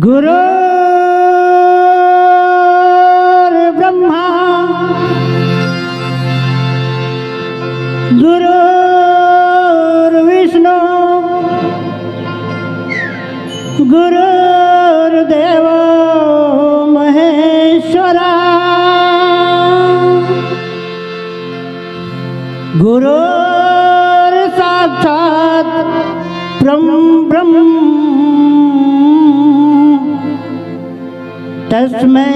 गुरुर्ब्रह्मा गुरुर्विष्णु गुरुर्देव महेश्वरा गुरुर्साक्षात् ब्रह्म तस्मै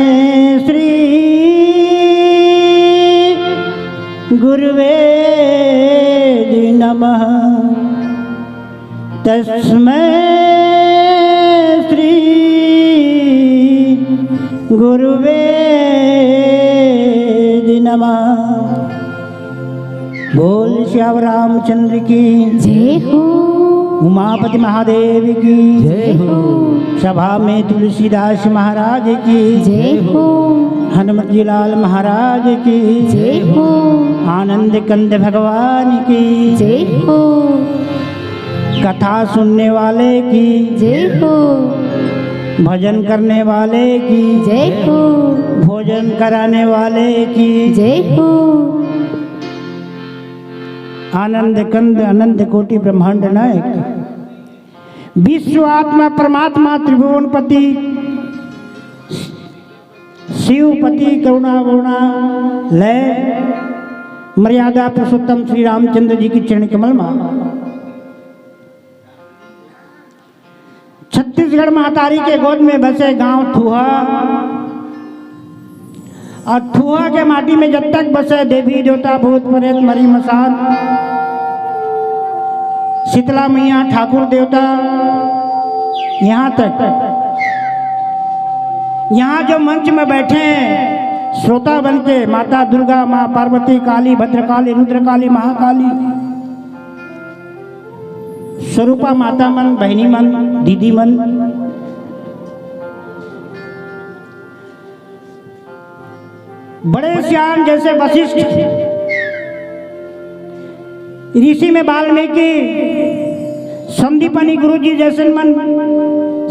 श्री गुरुवे नमः। तस्मै श्री गुरुवे नमः। बोल श्याम रामचंद्र की जय हो, उमापति महादेव की जय हो, सभा में तुलसीदास महाराज की जय हो, हनुमत जी लाल महाराज की जय हो, आनंद कंद भगवान की जय हो, कथा सुनने वाले की जय हो, भजन करने वाले की जय हो, भोजन कराने वाले की जय हो। आनंद कंद अनंत कोटि ब्रह्मांड नायक विश्वात्मा परमात्मा त्रिभुवनपति शिवपति करुणा वरुणा लय मर्यादा पुरुषोत्तम श्री रामचंद्र जी की चरण कमल में छत्तीसगढ़ महातारी के गोद में बसे गांव ठुहा और ठुहा के माटी में जब तक बसे देवी देवता भूत प्रेत मरी मसान शीतला मैया ठाकुर देवता यहाँ तक यहाँ जो मंच में बैठे हैं श्रोता बन के माता दुर्गा माँ पार्वती काली भद्रकाली रुद्रकाली महाकाली स्वरूपा माता मन बहनी मन दीदी मन बड़े श्याम जैसे वशिष्ठ ऋषि में वाल्मीकि संदीपनी गुरु जी जैसे मन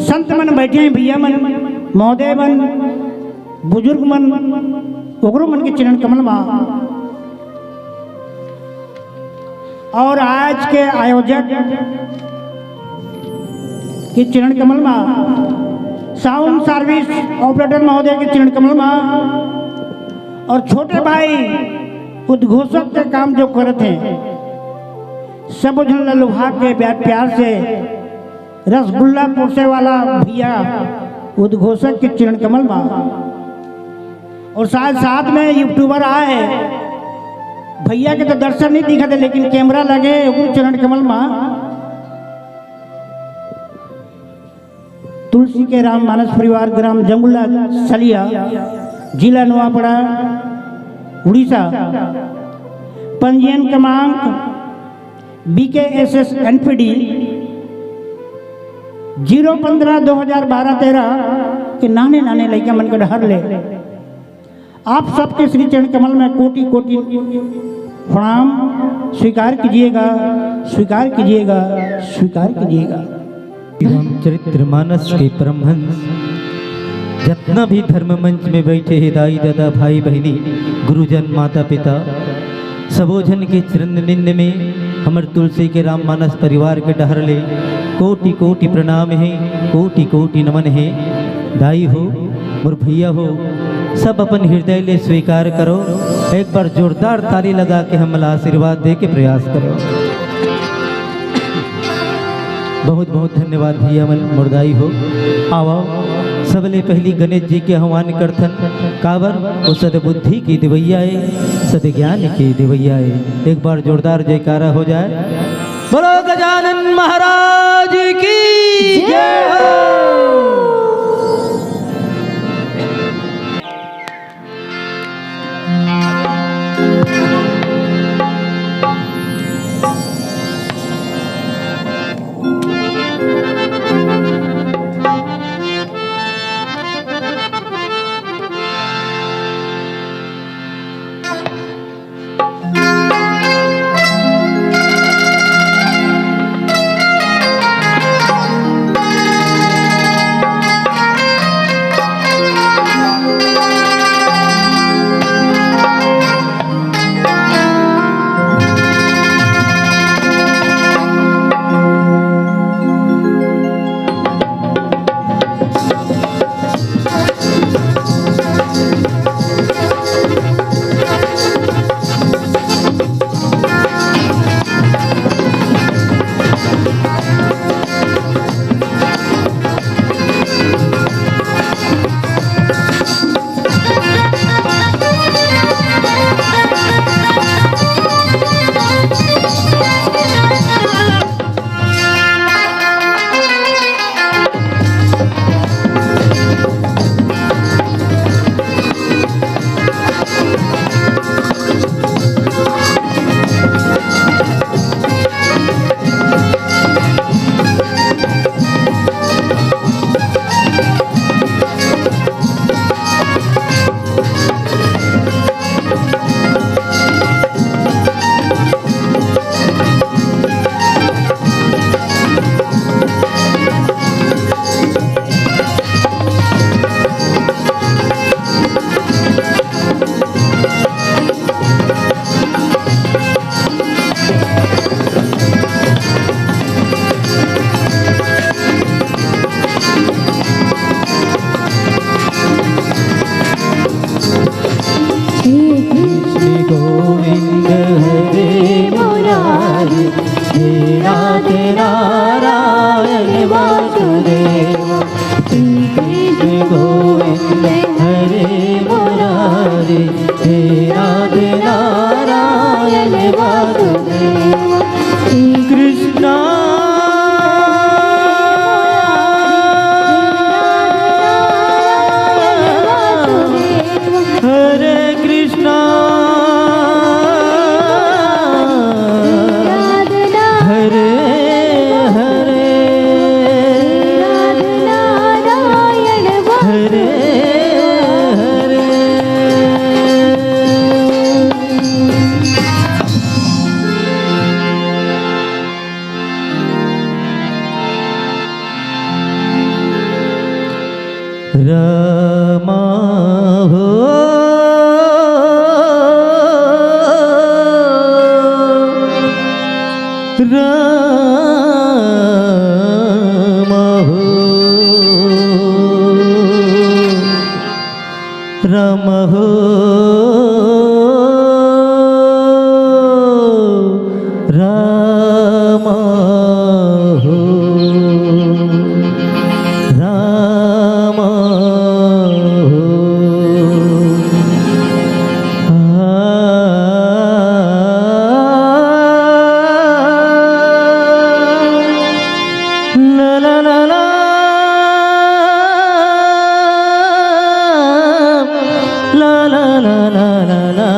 संत मन बैठे हैं भैया मन महोदय मन बुजुर्ग मन ओकरो मन के चरण कमल में और आज के आयोजक के चरण कमल में साउंड सर्विस ऑपरेटर महोदय के चरण कमल में और छोटे भाई उद्घोषक के काम जो करते हैं सब जन लुभा के प्यार से रसगुल्ला पोसे वाला भैया उद्घोषक के चरण कमल में और साथ में यूट्यूबर आए भैया के तो दर्शन नहीं दिखते लेकिन कैमरा लगे चरण कमल में तुलसी के राम मानस परिवार ग्राम जंगुला सलिया जिला नुआपड़ा उड़ीसा पंजीयन क्रमांक BKSS NPD 015-2012-13 के नाने नाने लड़का मन को डहर ले आप सबके श्री चरण कमल में कोटि कोटि प्रणाम स्वीकार कीजिएगा स्वीकार कीजिएगा स्वीकार कीजिएगा। रामचरितमानस के परमहंस जितना भी धर्म मंच में बैठे हैं दाई दादा भाई बहनी गुरुजन माता पिता सबोजन के चरण निंद में हमर तुलसी के राम मानस परिवार के डहर ले कोटि कोटि प्रणाम है कोटि कोटि नमन है। दाई हो और भैया हो सब अपन हृदय ले स्वीकार करो एक बार जोरदार ताली लगा के हमला आशीर्वाद दे के प्रयास करो। बहुत बहुत धन्यवाद भैया मन मुर्दाई हो। आओ सबले पहली गणेश जी के आह्वान करथन कावर वो सदबुद्धि की दिवैयाए सद ज्ञान की दिवैयाए। एक बार जोरदार जयकारा हो जाए। बोलो गजानन महाराज की जय हो। गोविंद हरे मुरारी, हे राधे नारायण वासुदेव, श्री कृष्ण गोविंद हरे मुरारी, हे राधे नारायण वासुदेव, श्री कृष्ण हरे कृष्णा हरे हरे हरे हरे। रमा हो राम हो राम हो राम हो la la la la la la la la la la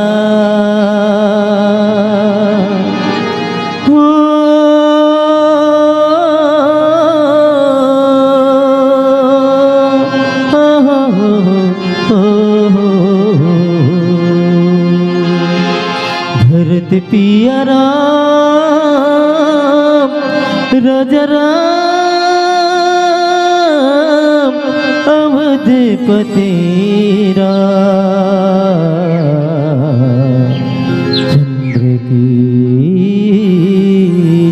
Bharat पिया राम राजा राम अवधपति राम चंद्र की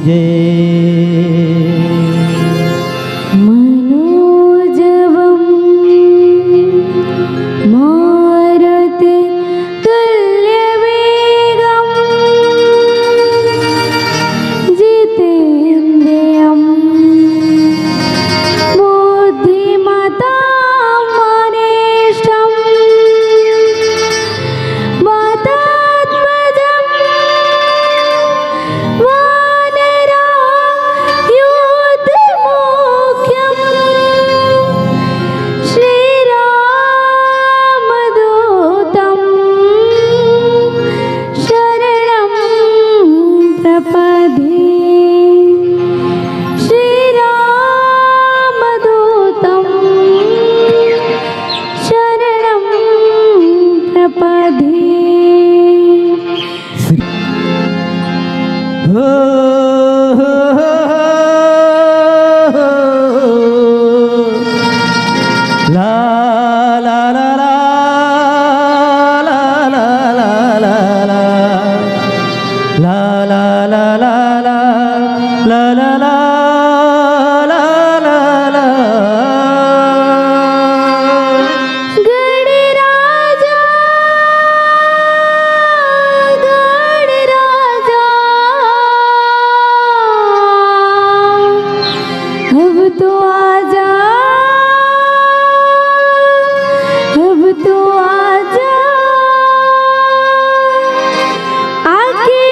जय। मनोजवं मारुति तुल्यवेगं जितेन्द्रियं बुद्धिमतां वरिष्ठं वातात्मजं वानरायुधमुख्यं श्रीरामदूतं शरणं प्रपद्ये। श्रीरामदूतं शरणं प्रपद्ये। हो ला ला ला ला ला ला ला ला ला ला ला ला ला ला ला ला गणराजा गणराजा अब तो आजा अब तो आजा आके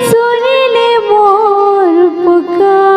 सुन ले मोर पुकार।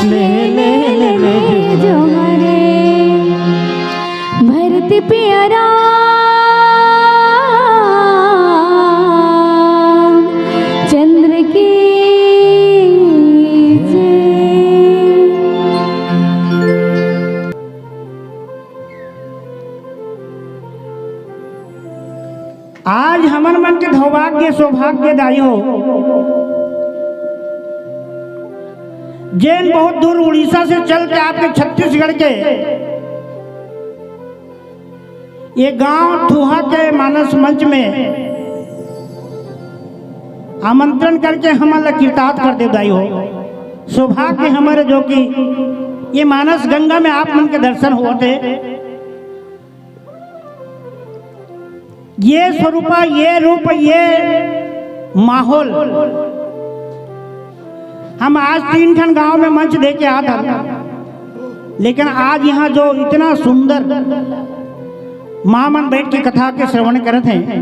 ले ले ले ले जो हरे भरत प्यारा चंद्र की आज हमन मन के सौभाग्य सौभाग्यदायी हो जैन बहुत दूर उड़ीसा से चल के आपके छत्तीसगढ़ के ये गांव ठूहा के मानस मंच में आमंत्रण करके हमारा कीर्तार्थ कर देवदाई हो। सौभाग्य हमारे जो कि ये मानस गंगा में आप मन के दर्शन होते, ये स्वरूपा, ये रूप, ये माहौल हम आज 3 ठन गांव में मंच दे के आता, लेकिन आज यहाँ जो इतना सुंदर माँ मन बैठ के कथा के श्रवण करते हैं,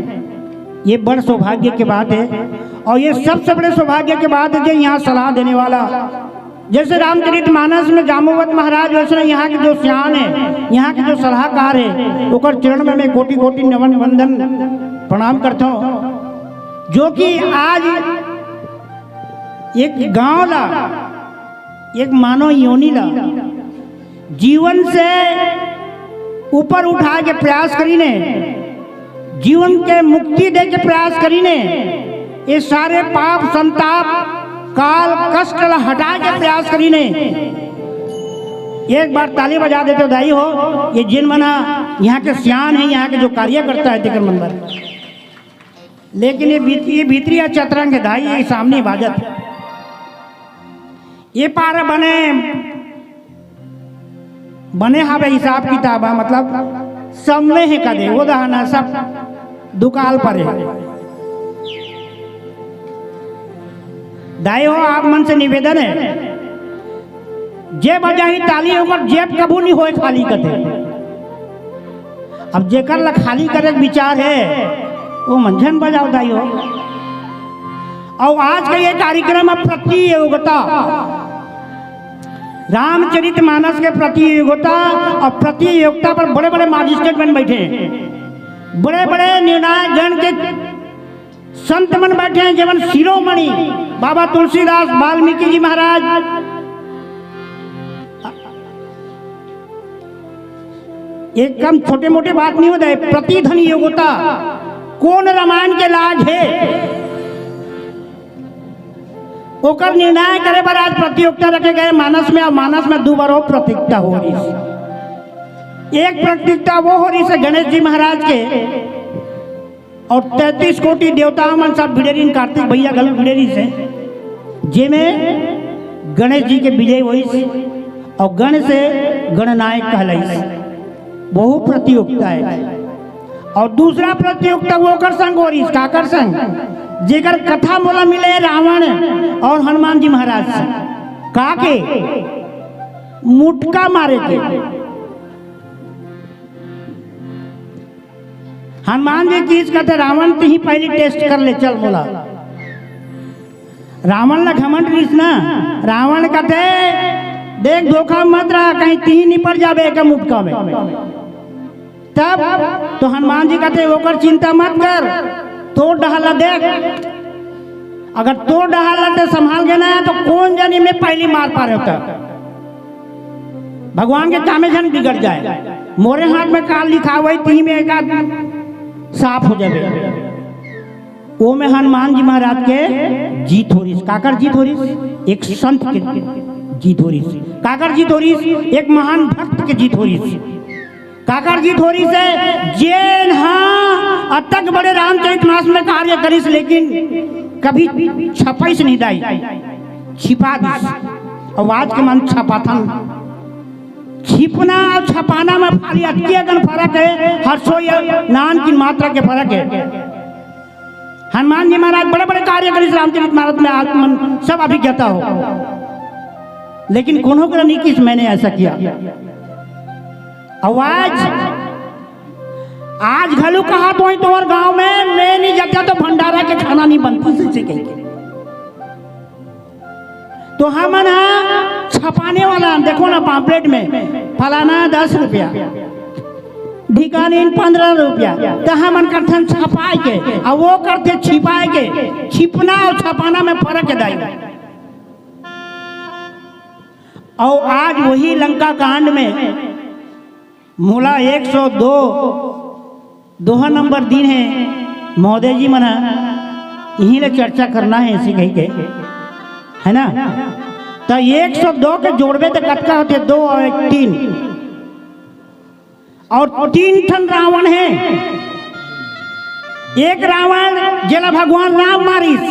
ये बड़ सौभाग्य की बात है। और ये सबसे बड़े सौभाग्य की बात है जो यहाँ सलाह देने वाला, जैसे रामचरितमानस में जाम्बुवंत महाराज, वैसे यहाँ के जो सियान है, यहाँ के जो सलाहकार है, ओकर चरण में मैं कोटि कोटि नमन वंदन प्रणाम करता हूँ। जो कि आज एक गांव ला, एक मानव योनि ला जीवन से ऊपर उठा के प्रयास करीने, जीवन के मुक्ति दे के प्रयास करीने, ये सारे पाप संताप काल कष्ट ला हटा के प्रयास करीने। एक बार ताली बजा देते दाई हो। ये जिन मना यहाँ के सियान है, यहाँ के जो कार्यकर्ता है तिकर मंदिर, लेकिन ये भीतरी चतरंग है दाई, ये सामने बाजत ये पार बने हावे हिसाब किताब, मतलब सब में है कदे वो दहाना सब दुकाल पर है। दाई हो आप मन से निवेदन है, जे बजाही ताली होकर जेब कबू नहीं होए खाली कते। अब जेकर ला खाली करे विचार है वो मंझन बजाओ दाई हो। और आज का ये कार्यक्रम है प्रतियोगिता, रामचरितमानस के प्रतियोगिता। और प्रतियोगिता पर बड़े बड़े मजिस्ट्रेट बन बैठे हैं, बड़े बड़े निर्णायक गण के संत मन बैठे हैं, जीवन शिरोमणि बाबा तुलसीदास वाल्मीकि जी महाराज, एक कम छोटे मोटे बात नहीं होता है। प्रतिधन योग्यता कौन रामायण के लाग है ओकर निर्णय करे पर आज प्रतियोगिता रखे गए मानस में। और मानस में 2 बार प्रतियोगिता हो रही है। एक प्रतियोगिता वो हो रही है गणेश जी महाराज के, और 33 कोटि देवता मन सब भिड़ेरी, कार्तिक भैया गल भिड़ेरी से, जेमें गणेश जी के विजय हुई और गण से गणनायक कहलाई, बहु प्रतियोगिता है। और दूसरा प्रतियोगिता वो कर संग हो रही, काकर संग, जेकर कथा मोला मिले रावण और हनुमान जी महाराज से, का के मुटका मारे के। हनुमान जी चीज कहते रावण तो ही पहले टेस्ट कर ले, चल बोला रावण ला घमंड रहीस ना। रावण कहते देख धोखा मत रहा, कहीं तीन निपट जाबे एक मुटका में। तब तो हनुमान जी कहते ओकर चिंता मत कर, तोड़ डहाला देख, अगर तोड़ डहाला तो संभाल के ना है तो कौन जाने में पहली मार पा रहे होता। भगवान के कामे जन बिगड़ जाए, मोरे हाथ में काल लिखा हुआ तीन में एक साफ हो जाए। वो में हनुमान जी महाराज के जीत हो रही, काकर जीत हो रही, एक संत के जीत हो रही, काकर जीत हो रही, एक महान भक्त के जीत हो रही। काकर जीत हो रही से जैन हाँ अतक बड़े रामचरितमानस में कार्य करीस, लेकिन कभी छपाई नहीं दाई, छिपा दी। आवाज के मन छपाथन, छिपना और छपाना में फर्क है, हर्षो या नान की मात्रा के फर्क है। हनुमान जी महाराज बड़े बड़े कार्य करीस रामचरितमानस में, आत्मन सब अभिज्ञता हो, लेकिन कोनो को नहीं किस मैंने ऐसा किया। आवाज आज घलू कहा तो तुम्हारे गांव में मैं नहीं जाता तो भंडारा के खाना नहीं बनती से कहीं तो हम ना छपाने वाला देखो ना पाम्पलेट में फलाना 10 रुपया ढिकानी 15 रुपया, तो हम करते छपाए के और वो करते छिपाए के। छिपना और छपाना में फर्क है। और आज वही लंका कांड में मूला 102 दोहा नंबर दिन है महोदय जी मना यही ले चर्चा करना है इसी कही के है ना। तो 102 के जोड़बे तो कटका होते 2 और 1 3 और 3 ठन रावण है। एक रावण जेला भगवान राम मारिस,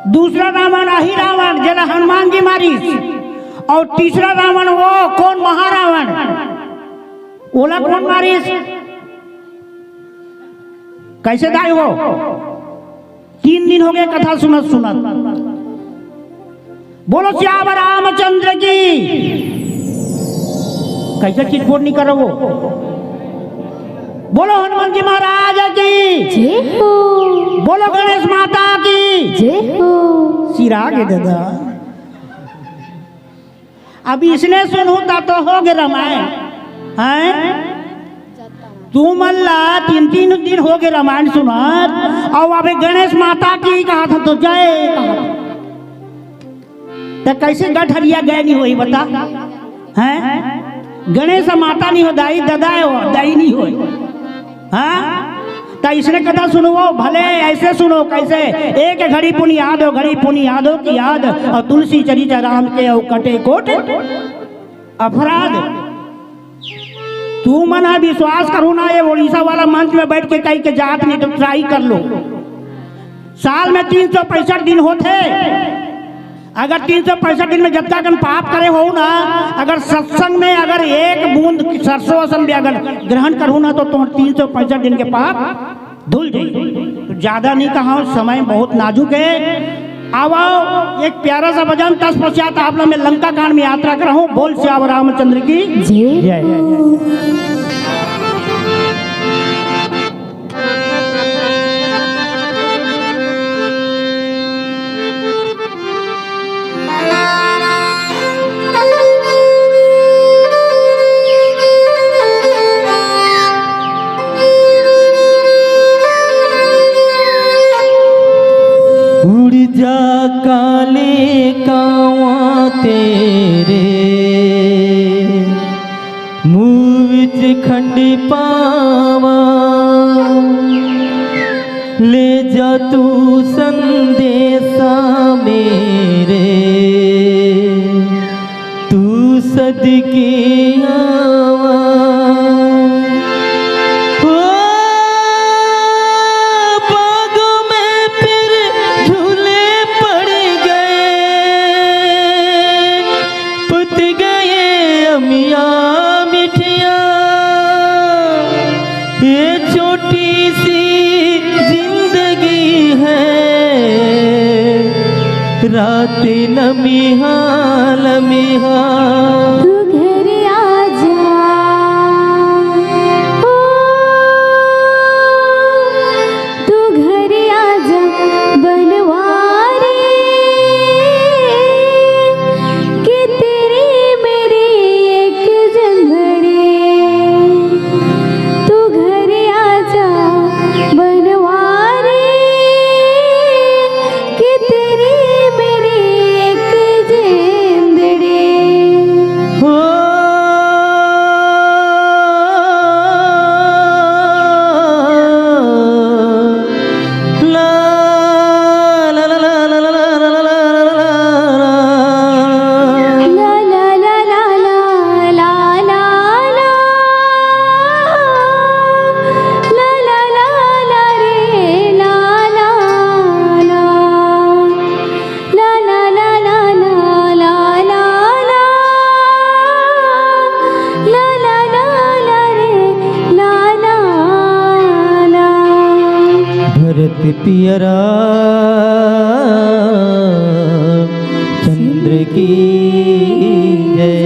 दूसरा रावण अही रावण जेला हनुमान जी मारिस, और तीसरा रावण वो कौन महारावण ओला कौन मारिस कैसे दाई हो। 3 दिन हो गए कथा सुनत सुनत। बोलो श्याम रामचंद्र की। कैसे चिटफोड़ नहीं करो वो। बोलो हनुमान जी महाराज की जय हो। बोलो गणेश माता की जय हो। सिरा के दादा अब इसने सुनूता तो हो गए रामायण हैं। तू मल्ला 3 दिन हो गए रामायण सुनत और अभी गणेश माता की कहा था तो जय कहा तो कैसे गठरिया गए नहीं हुई बता हैं। गणेश माता नहीं हो दाई दादा हो दाई नहीं हो। हाँ तो इसने कथा सुनो भले ऐसे सुनो कैसे एक घड़ी पुण्य याद हो घड़ी पुण्य यादों की याद और तुलसी चरित राम के और कटे कोट अपराध। तू मना विश्वास करो ना ये उड़ीसा वाला मंच में बैठ के कहीं के जात नहीं तो ट्राई कर लो। साल में 365 दिन होते। अगर 365 दिन में जत्ता कन पाप करे हो ना, अगर सत्संग में अगर एक बूंद सरसों असम भी अगर ग्रहण करूँ ना तो 365 दिन के पाप धुल जाए। तो ज्यादा नहीं कहा, समय बहुत नाजुक है। आओ एक प्यारा सा भजन तत्पश्चात आप लोग मैं लंका कांड में यात्रा कर रहा हूँ। बोल श्याम रामचंद्र की जय। जय। जा काले कावा तेरे मुँह विच खंडी पावा ले जा तू संदेशा मेरे तू सदके आवा। रात लम्हा लम्हा तू घर आजा ओ तू घर आजा बनवारी कि तेरी मेरी एक जंगड़ी। तू घर आजा बनवारी कि तेरी पियरा चंद्र की जय।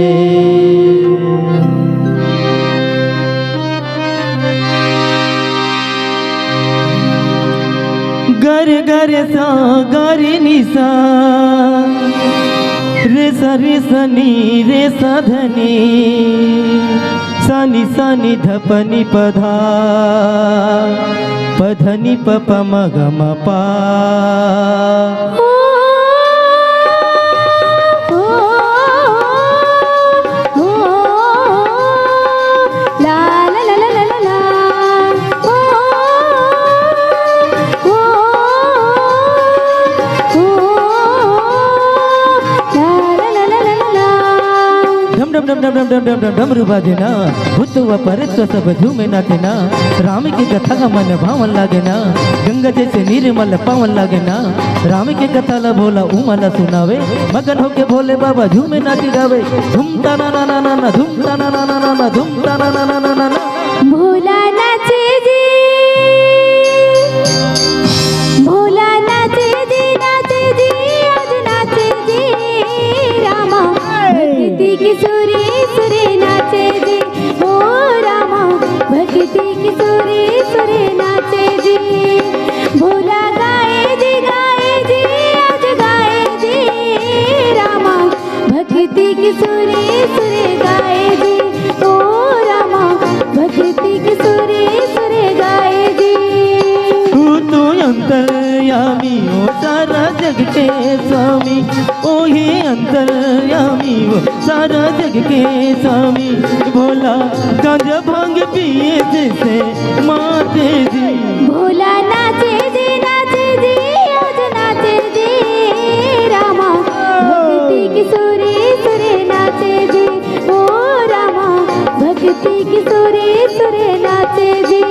गर गर सा गर निसा रे सरी सनी रे सधनी सानी सानी धपनी पधा पधनी पप मग मपा डम डम डम डम डम डम डम डमरू बाजे ना भूत व परत सब झूमे नाचे ना राम की कथा का मन भावन लागे ना गंगा जैसे निर्मल पावन लागे ना राम की कथा ला भोला उमला सुनावे मगन होके भोले बाबा झूमे नाची गावे झूमता ना ना ना ना ना झूमता ना ना ना ना ना झूमता ना ना ना ना ना ना भोला नाचे जी भोला नाचे जी आज नाचे जी रामा भक्ति की सुरे सुरे नाचे जी ओ रामा भक्ति की सुरे सुरे नाचे जी भोला गाए जी आज गाए जी रामा भक्ति की सुरे सुरे गाए जी ओ रामा भक्ति की सुरे सुरे गाए जी तू अंतर्यामी ओ सारा जग के स्वामी ओ ही अंतर्यामी ओ सारा जग के स्वामी भोला गांजा भांग पिए जैसे माते जी भोला नाचे जी आज नाचे जी रामा भक्ति की सुरे सुरे नाचे जी ओ रामा भक्ति की सुरे सुरे नाचे जी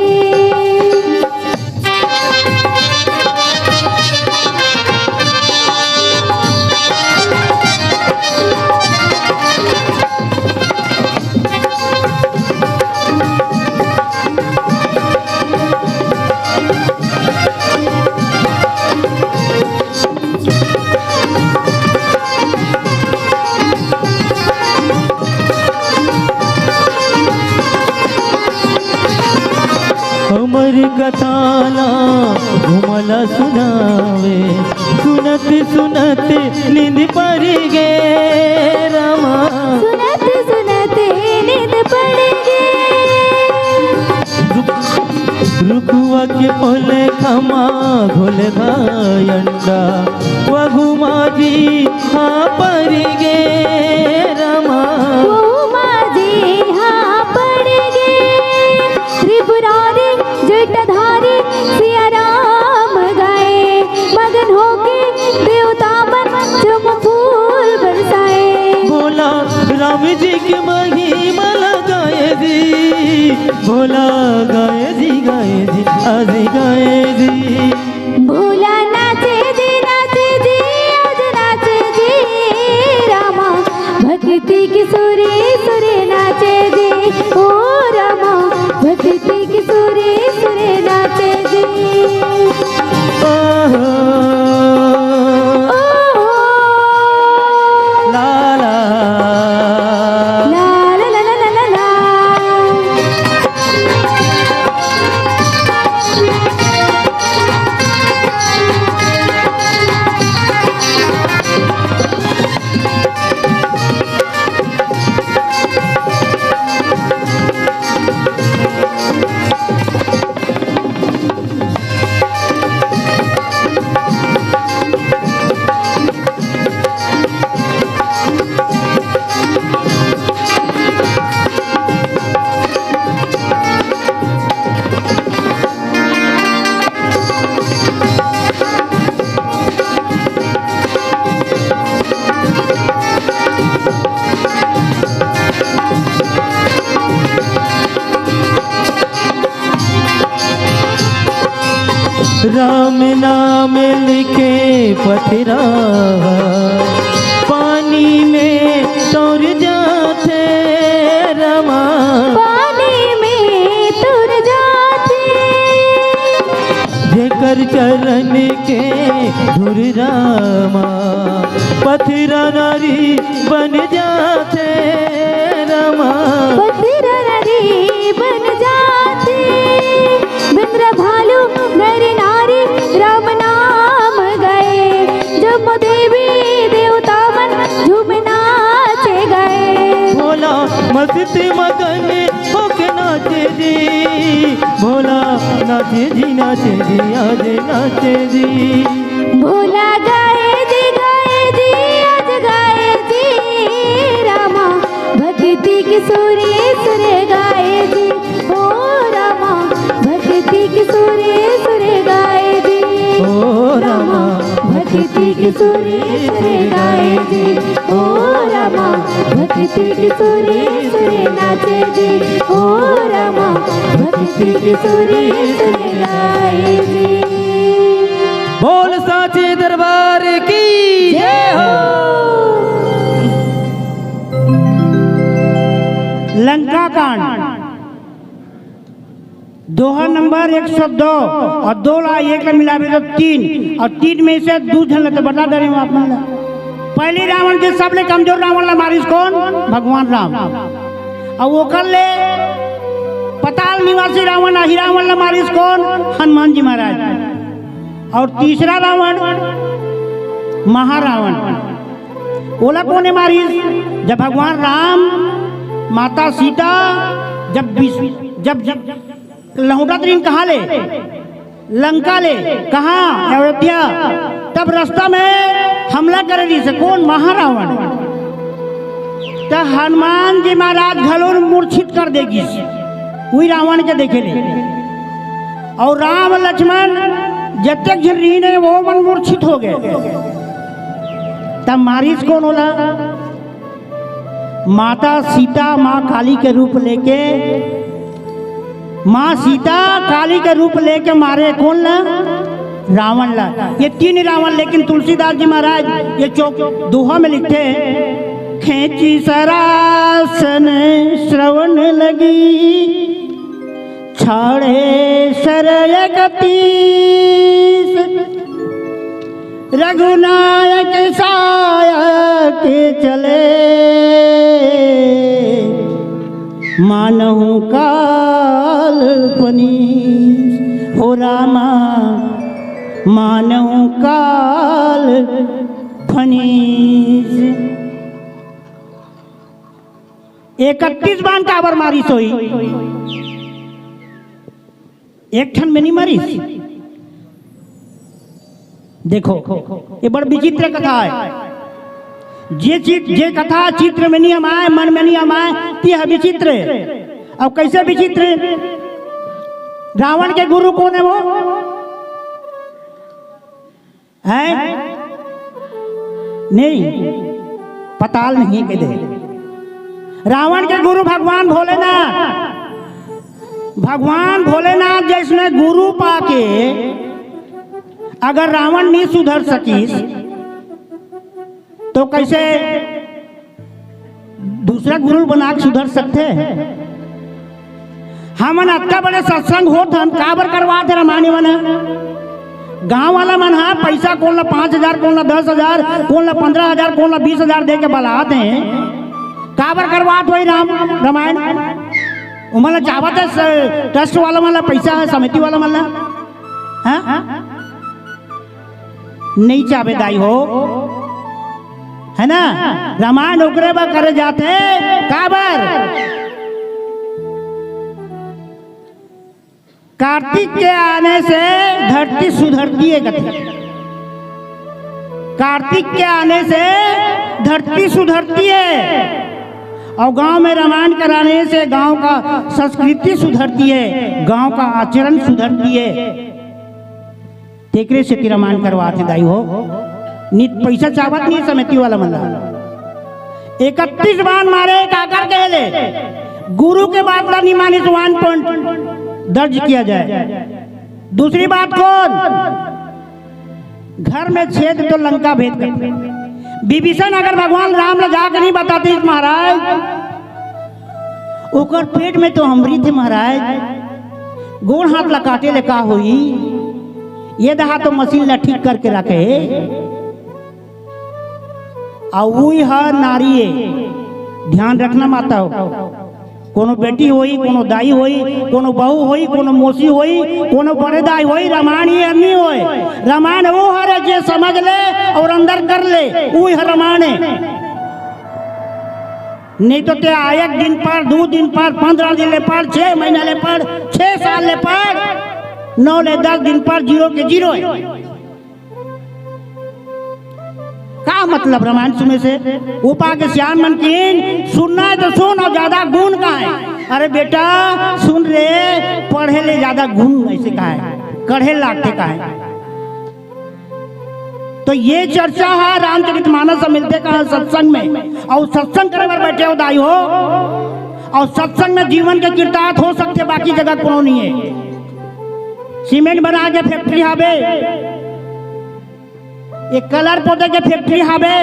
हमर कथाला घुमला सुनावे सुनत सुनत नींद पड़ गे रामा सुनत सुनत नींद पड़ गे रुकुआ के पोले खमा घोल अंडा वह घुमा जी हाँ पड़ गे रामा वो माझे हाँ पड़ गे त्रिपुरारी जटाधारी सिया राम गाए मगन होके देवता मन चम फूल बरसाए भोला राम जी के महिमा गाए जी भोला गाए जी आज गाए जी भोला नाचे जी आज नाचे जी रामा भक्ति की सुरे सुरे नाचे जी ओ रामा भक्ति की सुरे सुरे नाचे जी ओहो ओ ला ला ला ला ला ला ला ला राम नाम लिखे पथरा पानी में तौर जाते रमा पानी में तुर जाते जेकर चरण के धुर रामा पथरा नारी बन जाते रमा पथरा नदी बन जाते बिंद्र भालू नर नारी राम नाम गए जब देवी देवता मन झूमना मस्ती मगन होके नाचे जी, भोला नाचे जी आज नाचे जी। भोला गाए जी आज गाए जी, रामा भक्ति की सुरे सुरे गाए जी, ओ रामा भक्ति की सुरे सुरे गाए जी, ओ रामा भक्ति की सुरे सुरे गाए जी, ओ रामा भक्ति की सुरे सुरे नाचे जी, ओ रामा भक्ति की सुरे सुरे गाए जी। बोल साचे दरबार की जय हो। लंका कांड दोहा नंबर 102 और 2 ला 1 ला मिलावे तो 3 और 3 में से 2 झन तो बता दे रही हूँ आप मन ला। पहली रावण के सबले कमजोर रावण ला मारिस कौन? भगवान राम। और वो कर ले पताल निवासी रावण ही रावण ला मारिस कौन? हनुमान जी महाराज। और तीसरा रावण महारावण ओला कौन है मारिस? जब भगवान राम माता सीता जब लहुटा त्रीन कहाँ ले? लंका ले। कहाँ? अयोध्या। तब रास्ता में हमला करे दी से कौन? महारावण। तो हनुमान जी महाराज घलोर मूर्छित कर देगी वही रावण के देखे ले। और राम लक्ष्मण जब तक झल रही ने वो मन मूर्छित हो गए। तब मारिस कौन होला? माता सीता माँ काली के रूप लेके, माँ सीता काली के रूप लेके मारे कौन ला? रावण ला। ये 3 रावण। लेकिन तुलसीदास जी महाराज ये दोहा में लिखते हैं, खेची सरासन श्रवण लगी, छाड़े सरय गतीस, रघुनायक सायक चले, मानहु काल पनीस। हो रामा मानहु काल फनीस। 31 बाण काबर मारी सोई, एक ठन में नहीं मारी। देखो ये बड़ विचित्र कथा है। जे कथा चित्र में नहीं हमारे मन में नहीं हमारे यह विचित्र है। अब कैसे विचित्र? रावण के गुरु कौन है? वो है नहीं, पताल नहीं के दे। रावण के गुरु भगवान भोलेनाथ। भगवान भोलेनाथ जैसे गुरु पाके अगर रावण नहीं सुधर सकीस तो कैसे दूसरा गुरु बना के सुधर सकते हैं? हमन अत्ता बड़े सत्संग होत हन काबर करवाते रामायण मन। गांव वाला मन हा पैसा कौन ला 5,000, कौन ला 10,000, कौन ला 15,000, कौन ला 20,000 दे के बलाते हैं। काबर करवात वही रामायण। उमला चाहत है ट्रस्ट वाला मन ला पैसा है, समिति वाला मन ला नहीं चाहे दाई हो, है ना। रामायण ओकरे बा करे जाते काबर? कार्तिक के आने से धरती सुधरती है। कार्तिक के आने से धरती सुधरती है और गांव में रामायण कराने से गांव का संस्कृति सुधरती है, गांव का आचरण सुधरती है। तेकरे से रामायण करवाते दाई हो। नित पैसा चावत नहीं समिति वाला मन। 31 बाण मारे काकर के ले गुरु के बात ला नहीं माने तो 1 पॉइंट दर्ज किया जाए। दूसरी बात कौन? घर में छेद तो लंका भेद करते। विभीषण अगर भगवान राम ने जाकर नहीं बताते महाराज ओकर पेट में तो हमरी थे महाराज, गोड़ हाथ ला काटे ले का हुई। ये दहा तो मशीन ला ठीक करके रखे वही हर नारी है। ध्यान रखना माता हो। कोनो बेटी होई, कोनो दाई होई, कोनो बहू होई, कोनो मौसी होई, कोनो बड़े दाई होई, रामायण ये नहीं होए। रामायण वो हर जे समझ ले और अंदर कर ले, वही हर रामायण है। नहीं तो ते एक दिन पर 2 दिन पर 15 दिन ले पढ़ 6 महीना ले पढ़ 6 साल ले पढ़ 9 ले 10 दिन पर 0 के 0 है। का मतलब रामायण सुनने से? उपा के श्याम मन की सुनना है तो सुन, और ज्यादा गुण का है। अरे बेटा सुन रे, पढ़े ले ज्यादा गुण ऐसे का है, कढ़े लागते का है। तो ये चर्चा है रामचरितमानस से मिलते कहा सत्संग में, और सत्संग करे बार बैठे हो दाई हो, और सत्संग में जीवन के किरदार हो सकते, बाकी जगह कोनो नहीं है। सीमेंट बना के फैक्ट्री हावे, ये कलर पोते के फैक्ट्री हावे,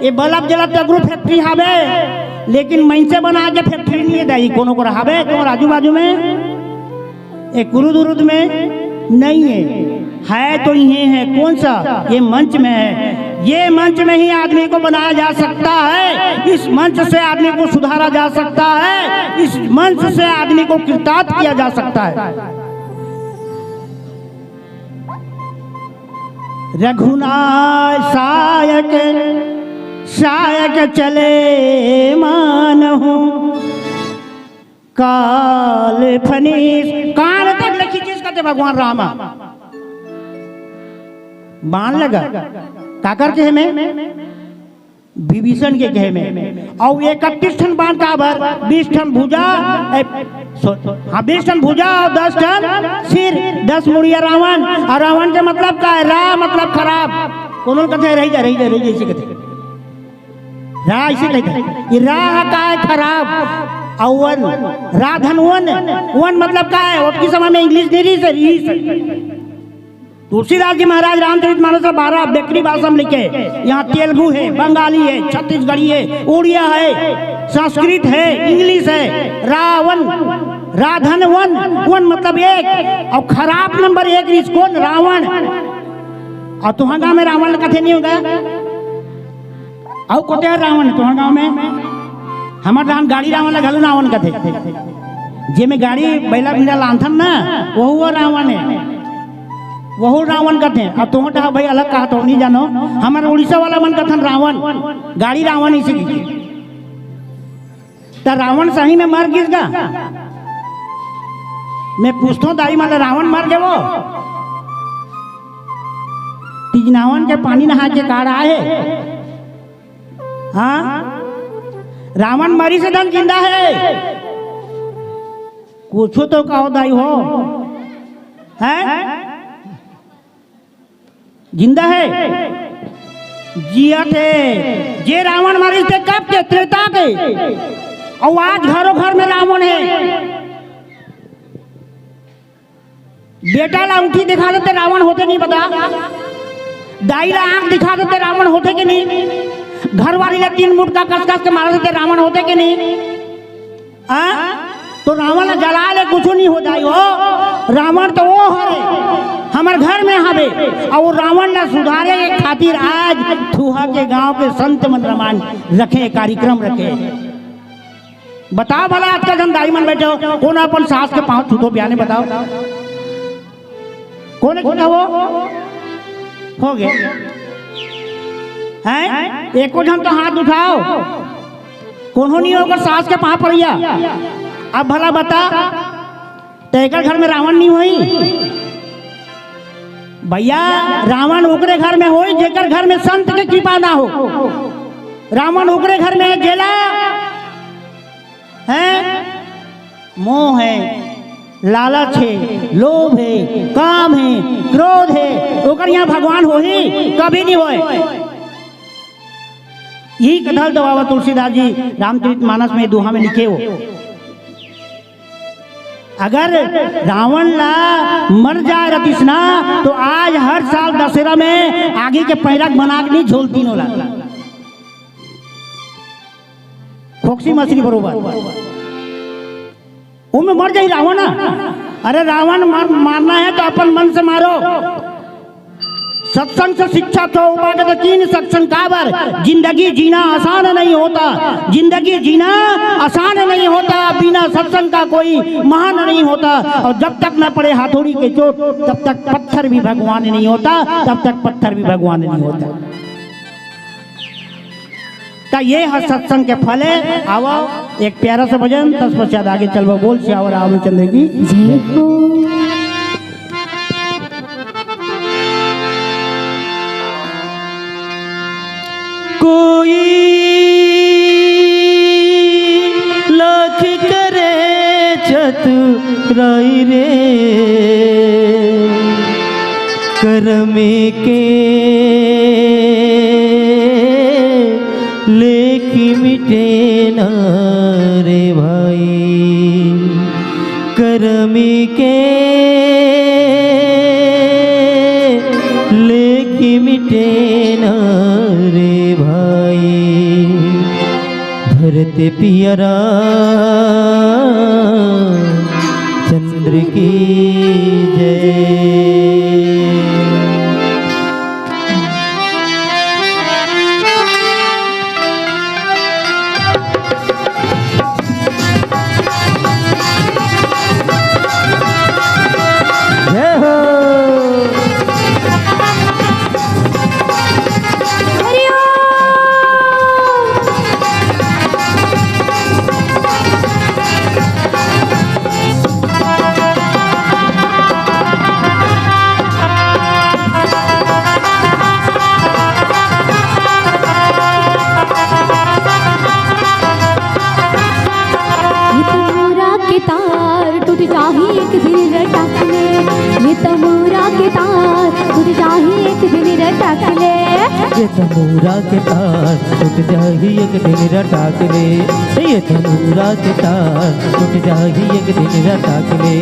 ये बल्ब जलत अगरू फैक्ट्री हावे, लेकिन मैंसे बना के फैक्ट्री नहीं है दाई कोनो को हावे। तो आजू बाजू में एक कुरुद उरुद में नहीं है तो ये है कौन सा? ये मंच में है। ये मंच में ही आदमी को बनाया जा सकता है, इस मंच से आदमी को सुधारा जा सकता है, इस मंच से आदमी को कृतार्थ किया जा सकता है। रघुनाथ सायक चले मानहु, काल फनीस काल तक लिखी चीज कहते भगवान रामा। बाण लगा काकर के में विभीषण के कहे में, और 31 ठन बाण का भर 20 ठन भुजा, हाँ 20 ठन भुजा और 10 ठन सिर, 10 मुड़िया रावण। और रावण के मतलब का है? रा मतलब खराब, कोनो कहते रही जा ऐसे कहते, रा ऐसे कहते, ये रा का है खराब, और वन राधन वन मतलब का है? उसकी समय में इंग्लिश नहीं रही। तुलसीदास जी महाराज रामचरितमानस 12 बेकरी भाषा में लिखे। यहाँ तेलुगु है, बंगाली है, छत्तीसगढ़ी है, उड़िया है, संस्कृत है, इंग्लिश है। रावण राधन वन मतलब एक, और खराब नंबर 1 रिस कौन? रावण। और तुहां गाँव में रावण कथे नहीं होगा? और कोते है रावण तुहां गाँव में? हमारे राम गाड़ी रावण घलू रावण कथे, जे में गाड़ी बैला बिना लांथन ना, वो रावण है, वह रावण कहते हैं। और तुम भाई अलग कहा तो नहीं जानो, हमारे उड़ीसा वाला मन कथन रावण, गाड़ी रावण इसी की। तो रावण सही में मर गिर गा? मैं पूछता हूँ दाई माला रावण मर गए? वो तीजनावन के पानी नहा के काढ़ा है। हाँ रावण मरी से धन जिंदा है, कुछ तो कहो दाई हो है, जिंदा है, जिया थे। जे रावण मारे थे कब के? त्रेता के। और आज घरों घर में रावण है। बेटा ला अंगूठी दिखा देते रावण होते नहीं बता, दाई ला आंख दिखा देते रावण होते कि नहीं, घर वाली ला 3 मुठ का कस के मार देते रावण होते कि नहीं? तो रावण जला ले कुछ नहीं हो जाए हो। रावण तो वो हरे हमारे घर में हवे, और वो रावण ने सुधारे के खातिर आज थुहा के गांव के संत मन रामायण रखे, कार्यक्रम रखे। बताओ भला आज का दाई मन बैठे हो, कौन अपन सास के पांव छूटो बयाने? बताओ कौन छूटा? वो हो गए हैं? एको जन तो हाथ उठाओ, कौन हो नहीं होगा सास के पांव पड़िया? अब भला बता, तेकर घर में रावण नहीं हुई भैया। रावण ओकरे घर में होई जेकर घर में संत के कृपा ना हो। रावण ओकरे घर में गेला है, मोह है, लालच है, लोभ है, काम है, क्रोध है, ओकर यहाँ भगवान हो ही कभी नहीं होए। यही कथल दबावा तुलसीदास जी रामचरितमानस में दोहा में लिखे हो। अगर रावण ला मर जाए रतिसना, तो आज हर साल दशहरा में आगे के पैरक बना के नहीं झोलती नोला खोक्सी मछली बरोबर वो में मर जाए रावण। अरे रावण मारना है तो अपन मन से मारो। सत्संग से शिक्षा तो तीन सत्संग काबर। जिंदगी जीना आसान नहीं होता, जिंदगी जीना आसान नहीं होता, बिना सत्संग का कोई महान नहीं होता। और जब तक न पड़े हाथोड़ी के चोट तब तक पत्थर भी भगवान नहीं होता, तब तक पत्थर भी भगवान नहीं होता। तो ये है सत्संग के फल है। आओ एक प्यारा सा भजन, तत्पश्चात आगे चलबो। बोल श्यावर रामचंद्र की जय हो। कोई लाख करे चतुराई रे, कर्म के लेख मिटे ना रे भाई, कर्म के लेख मिटे ना रे भाई। भरत पियरा चंद्र की जय। ये तमूरा के तार टूट जाही एक दिन रटाक ले, ये तमूरा के तार टूट जाही एक दिन रटाक ले,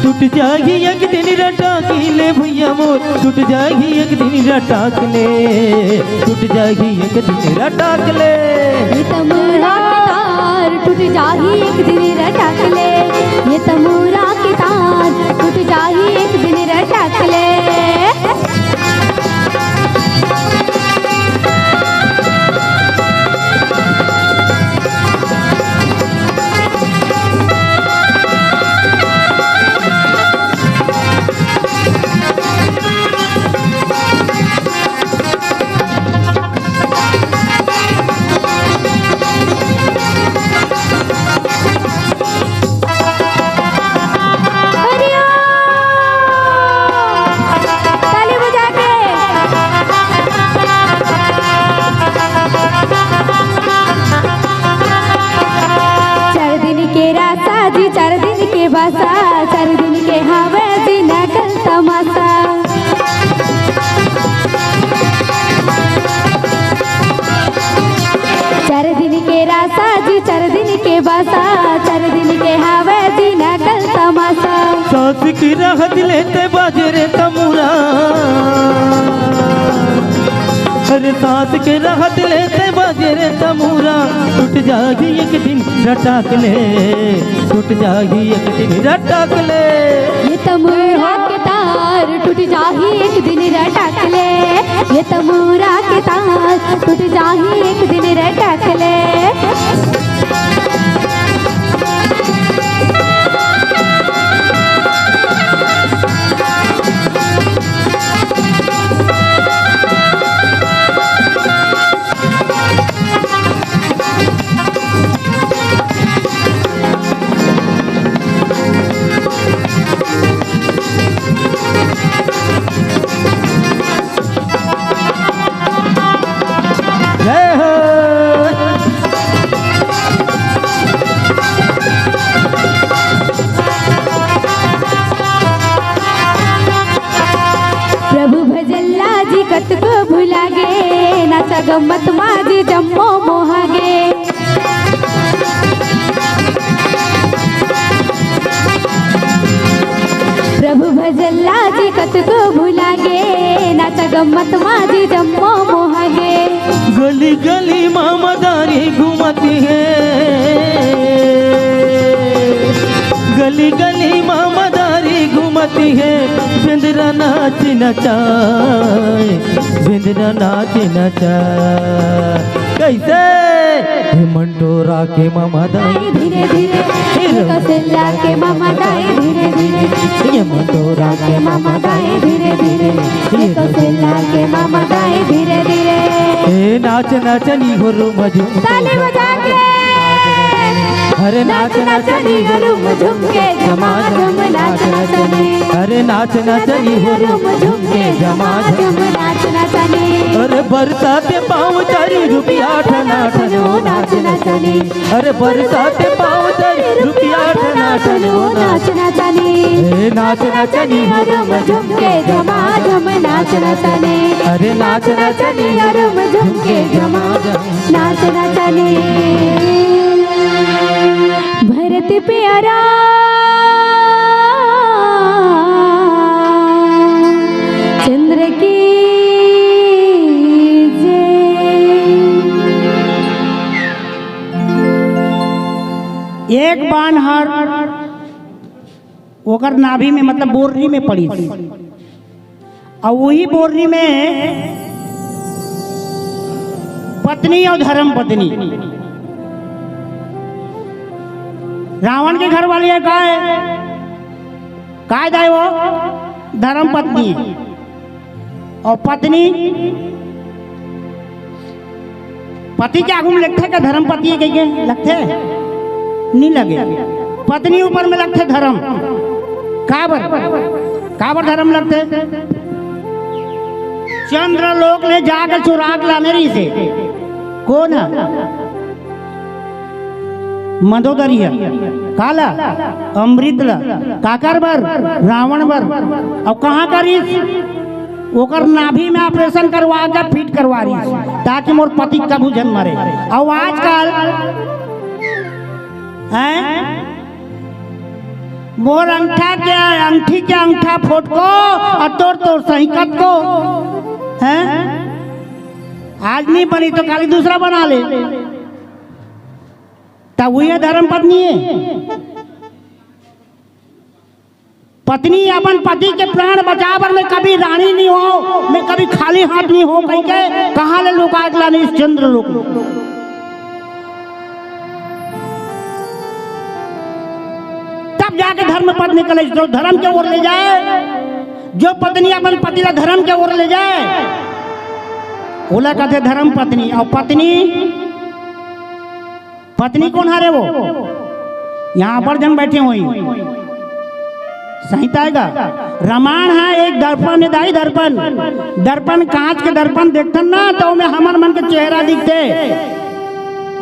टूट जाही एक दिन रटाक ले भैया मोर, टूट जाही एक दिन रटाक ले, टूट जाही एक दिन रटाक ले। ये तमूरा के तार टूट जाही एक दिन रटाक ले, ये तमूरा के तार टूट जाही एक दिन रटाक ले। चार दिन के हवे दिन कल तमाशा, चार दिन के रासा जी चार दिन के बासा, चार दिन के हवे दिन कल तमाशा। सास की राहत लेते बाजे रे तमूरा, अरे सास के राहत लेते बाजे रे तमूरा, टूट जागी एक दिन रटाक ले, टूट जागी एक दिन रटाक ले। ये तमूरा के तार टूट जाही एक दिन रटाक ले, ये तमूरा के तार टूट जाही एक दिन रटाक ले। कत को भुला गे नाचा गम्मत माजी जम्मो मोहागे, प्रभु भजल्ला जी कत को भुला गे नाचा गम्मत माजी जम्मो मोहागे। गली गली मामादारी घूमती है, गली गली मामादारी घूमती है, बिंदरा नाच नचाए, बिंदरा नाच नचाए। कैसे मंटोरा के मामा दाई धीरे धीरे, कौशल्या के मामा दाई धीरे धीरे, ये मंटोरा के मामा दाई धीरे धीरे, कौशल्या के मामा दाई धीरे धीरे। ए नाच नाचनी हो रूम झुम ताली बजा के अरे नाच नाचनी हो रूम झुम के झमाझम नाच नाचनी अरे नाच नाचनी हो रूम झुम के झमाझम नाच नाचनी अरे बरसाते पाँव तारी रुपया ठना ठनो नाच नाचनी अरे बरसाते पाँव तारी रुपया ठना ठनो नाच नाचनी ए नाच नाचनी हो रूम झुम के झमाझम नाच नाचनी अरे नाच नाचनी हो रूम झुम के झमाझम नाच नाचनी भरत प्यारा चंद्र की जय। एक बाण हर ओकर नाभि में मतलब बोरनी में पड़ी थी और वही बोरनी में पत्नी और धर्म पत्नी रावण के घर वाली है काय दाई वो धर्म पत्नी है और पत्नी पति के आगू में लगते का धर्म पत्नी है कहीं लगते नहीं लगे पत्नी ऊपर में लगते धर्म काबर धर्म लगते चंद्र लोक ने जाकर चुराग लाने रही से कौन है मंदोदरी है काला अमृत काकर बर रावण बर और कहाँ करी ओकर नाभि में ऑपरेशन करवा के फिट करवा रही ताकि मोर पति कभू जन मरे। और आजकल हैं मोर अंगठी के अंगठा फोट को और तोड़ सहीकत को हैं आज नहीं बनी तो खाली दूसरा बना ले तब वही धर्म पत्नी है। पत्नी अपन पति के प्राण बचावर में कभी रानी नहीं हो मैं कभी खाली हाथ नहीं हो कहीं के कहा ले लोग आगला नहीं इस चंद्र लोक तब जाके धर्म पद निकले जो धर्म के ओर ले जाए जो पत्नी अपन पति का धर्म के ओर ले जाए बोला कहते धर्म पत्नी और पत्नी कौन हरे वो यहाँ पर जन बैठे हुई संहिता आएगा रामायण है एक दर्पण है दाई दर्पण कांच के दर्पण देखते ना तो में हमार मन के चेहरा दिखते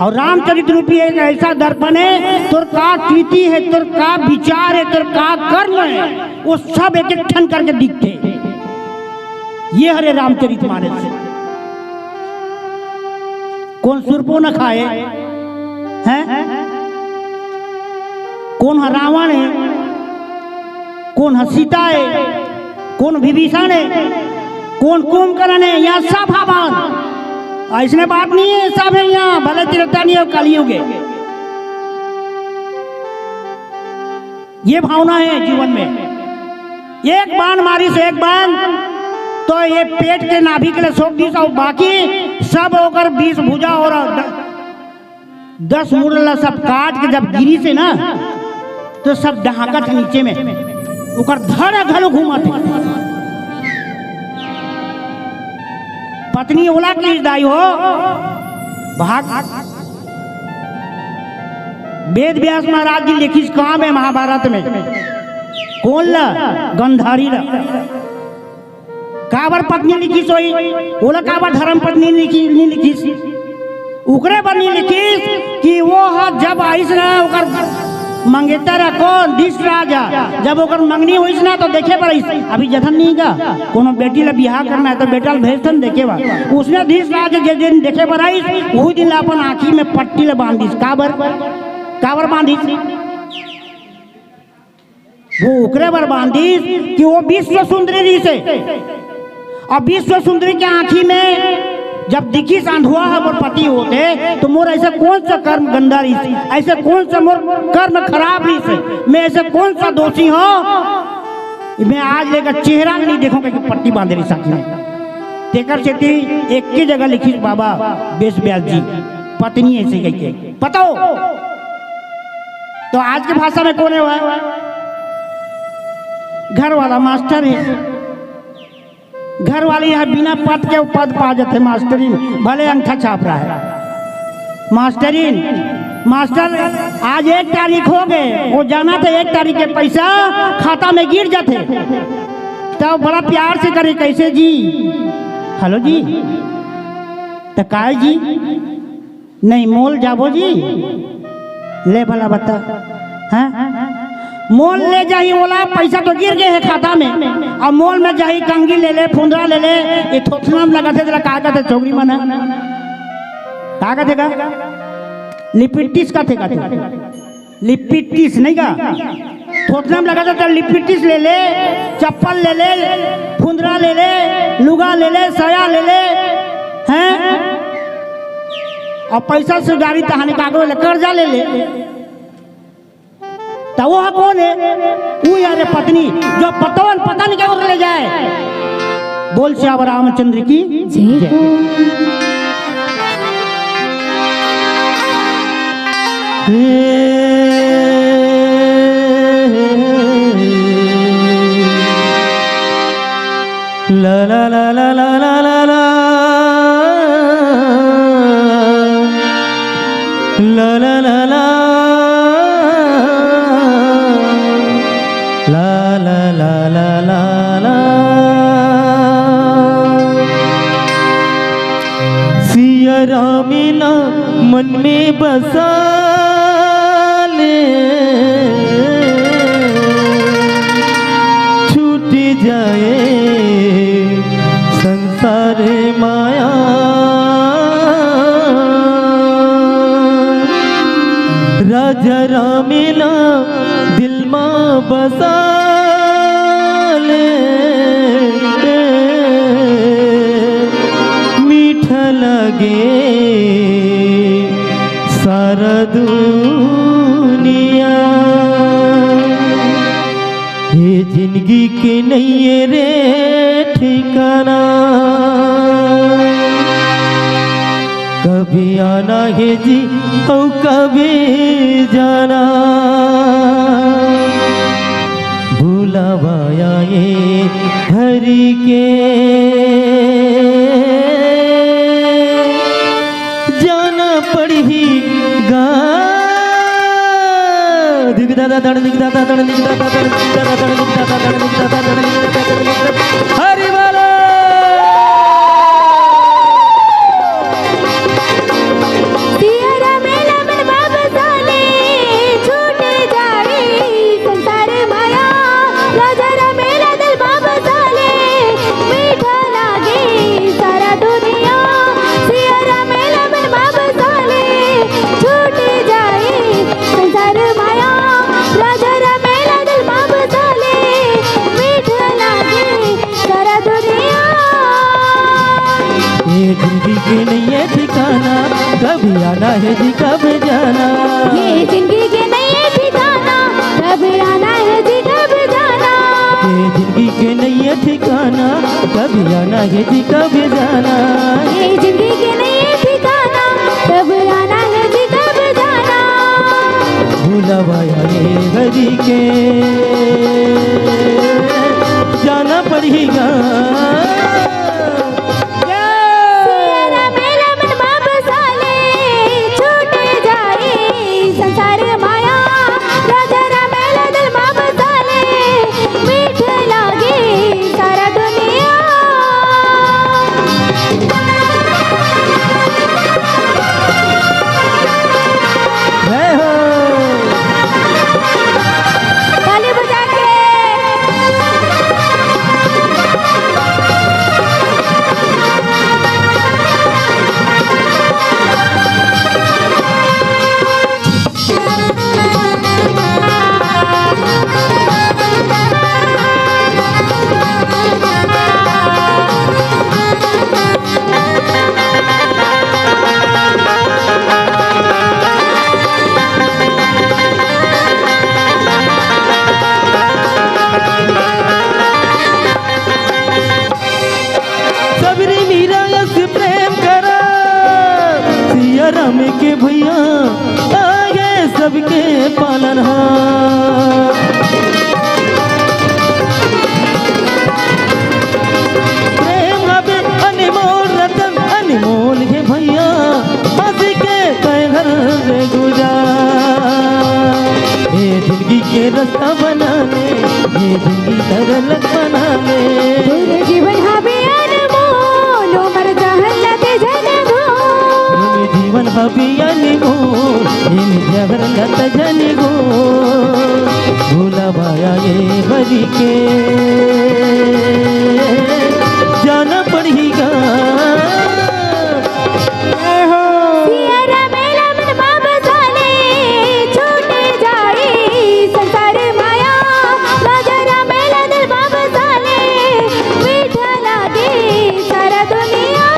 और रामचरित रूपी एक ऐसा दर्पण है तुर का कृति है तुर का विचार है तुर का कर्म है वो सब एक एक ठन करके दिखते ये हरे रामचरित मानस कौन सुरपो न खाए हैं कौन है रावण है कौन है सीता है कौन विभीषण है कौन कुंभकर्ण है यहाँ सब भगवान ऐसने बात नहीं है सब है यहाँ भले त्रेता नहीं और कलियुग है ये भावना है जीवन में एक बाण मारी से एक बाण तो ये पेट के नाभि के लिए 120 और बाकी सब होकर 20 भुजा और 10 मुरला सब काट के जब गिरी से ना तो सब डहाकत नीचे में उकर धड़ घलो घूमत पत्नी ओला की दाई हो भाग वेद व्यास महाराज जी लिखी कहाँ में महाभारत में कौन ला गंधारी ला काबर पत्नी लिखी सोई ओला काबर धर्म पत्नी नहीं लिखी उकरे पर नहीं लिखी कि वो जब आईस ना उकर मंगेतर कौन दिस राजा जब ओकर मंगनी होइस ना तो देखे पर अभी जधन नहीं का कोनो बेटी ला बियाह करना है तो बेटा भेजतन देखे बा उसने दिस राजा जे दिन देखे पर आईस वही दिन अपन आँखी में पट्टी ला बांध दिस काबर बांधिस वो उकरे पर बांधिस कि वो विश्व सुंदरी रही से और विश्व सुंदरी के आँखी में जब दिखी सांधुआ है मोर पति होते तो मोर ऐसा कौन सा कर्म गंदा रही ऐसे कौन सा मोर कर्म खराब रही से मैं ऐसे कौन सा दोषी हो मैं आज लेकर चेहरा नहीं देखूंगा कि पट्टी बांधे रही साथी में तेकर से एक की जगह लिखी बाबा बेस व्यास जी पत्नी ऐसे कह के पता हो तो आज की भाषा में कौन है घर वाला मास्टर है घर वाले यहाँ बिना पद के पद पा जाते मास्टरीन, भले अंगूठा छाप रहा है मास्टरीन। मास्टर आज 1 तारीख हो गए, वो जाना था 1 तारीख के पैसा खाता में गिर जाते, तो बड़ा प्यार से करे कैसे जी, हेलो जी, तो काय जी नहीं मोल जाबो जी, ले भला बता, हाँ मोल ले जाही, ओला पैसा तो गिर गए है खाता में, अब मोल में जाही कंगी ले ले, फुंदरा ले ले, ये थोथना में लगा थे जरा का कहते चौगरी मना का कहते का लिपिटिस का थे लिपिटिस नहीं का, थोथना में लगा था लिपिटिस ले ले, चप्पल ले ले, फुंदरा ले ले, लुगा ले ले, साया ले ले, हैं और पैसा से गाड़ी तहानी कागज ले, कर्जा ले ले, तो वो कौन है? वो यार पत्नी जो पतवन पता नहीं क्या ले जाए। बोल श्याम रामचंद्र की जय। ला ला ला ला ला ला ला ला ला ला ला ला रामीना मन में बसा ले, छूट जाए संसार माया, राजा रामीना दिल में बसा ले, मीठा लगे सारा दुनिया, ये जिंदगी के नहीं है रे ठिकाना, कभी आना है जी और कभी जाना, भूलावाया ये हरि के पड़ेगा, दिगदादा दड़ दिगदादा दड़ दिगदादा दड़ दिगदादा दड़ दिगदादा दड़ दिगदादा दड़ दिगदादा दड़, हरि बोलो। सियारा मेला मन बाबा साले, छूट जाए संसार माया, राजा मेला दिल बाबा साले, मीठा लागे सारा दुनिया, सियारा मेला मन बाबा साले, छूट जाए संसार माया, राजा मेला दिल बाबा साले, मीठा लागे सारा दुनिया। ये जिंदगी के नहीं है ठिकाना, कभी आना है जी कभी जाना, ये जिंदगी के नहीं है ठिकाना, कभी आना है जी कभी जाना, ये जिंदगी के नहीं है ठिकाना, कभी आना है जी कभी जाना, ये जिंदगी के नहीं है ठिकाना, कभी आना है जी कभी जाना, भूलावाया ये हरि के जाना पड़ेगा। सियारा मेला मन बाबा साले, छूट जाए संसार माया, राजा मेला दिल बाबा साले, मीठ लागे सारा दुनिया। जय हो। ताली बजा के सबरी मीरा यस प्रेम करा, सिया राम के भैया आगे सबके पालनहार, गुजार। ये जिंदगी के रास्ता बना ले, ये जिंदगी सरल बना ले। तुझे जीवन हवे अनमोल उमर जहला ते जनगो। ये जीवन हवे अनमोल इन जहला ते जनगो। भूला माया ये भरी के जाना पड़ेगा। सियारा मेला मन बाबा साले छूटे जाए संसार माया। राजा मेला दिल बाबा साले मीठा लागे सारा दुनिया।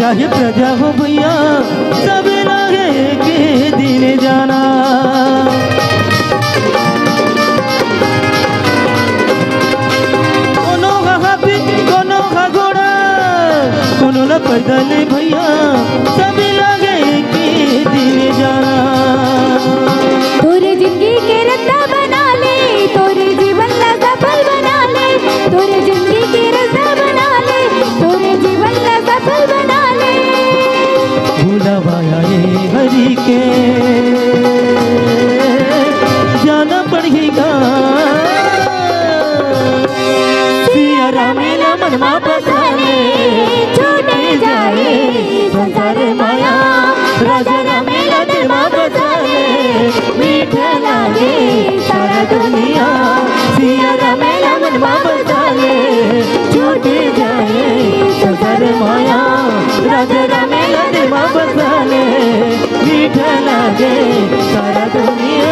चाहे प्रजा हो भैया सब लागे के दिन जाना। कोनो का हाथी कोनो का घोड़ा कोनो ला पैदल भैया सब लागे के दिन जाना। तोरे जिंदगी के रास्ता बना ले, तोरे जीवन ला सफल बना ले। तोरे जिंदगी के रास्ता बना ले, तोरे जीवन ला सफल बना ले। भूलावाया ये हरि के जाना पड़ेगा। सिया रामेला मनमा बसाले छूटे जाए संसार माया। राजा रामेला दिलमा बसाले मीठा लागे सारा दुनिया। सिया रामेला मनमा बसाले छूटे जाए संसार माया। राजा रामेला दिलमा बसाले मीठा लागे सारा दुनिया।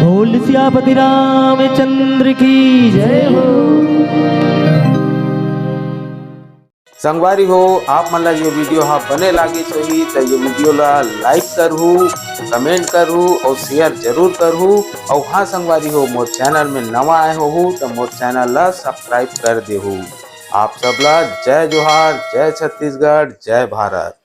बोल सियापति रामचंद्र की जय हो। संगवारी हो आप मन ला ये वीडियो हाँ बने लागी सही तो ये वीडियो ला लाइक करहू, कमेंट करहू और शेयर जरूर करहू। और हाँ संगवारी हो मोर चैनल में नवा आए हो तो मोर चैनल ला सब्सक्राइब कर देहू। आप सबला जय जोहार, जय छत्तीसगढ़, जय भारत।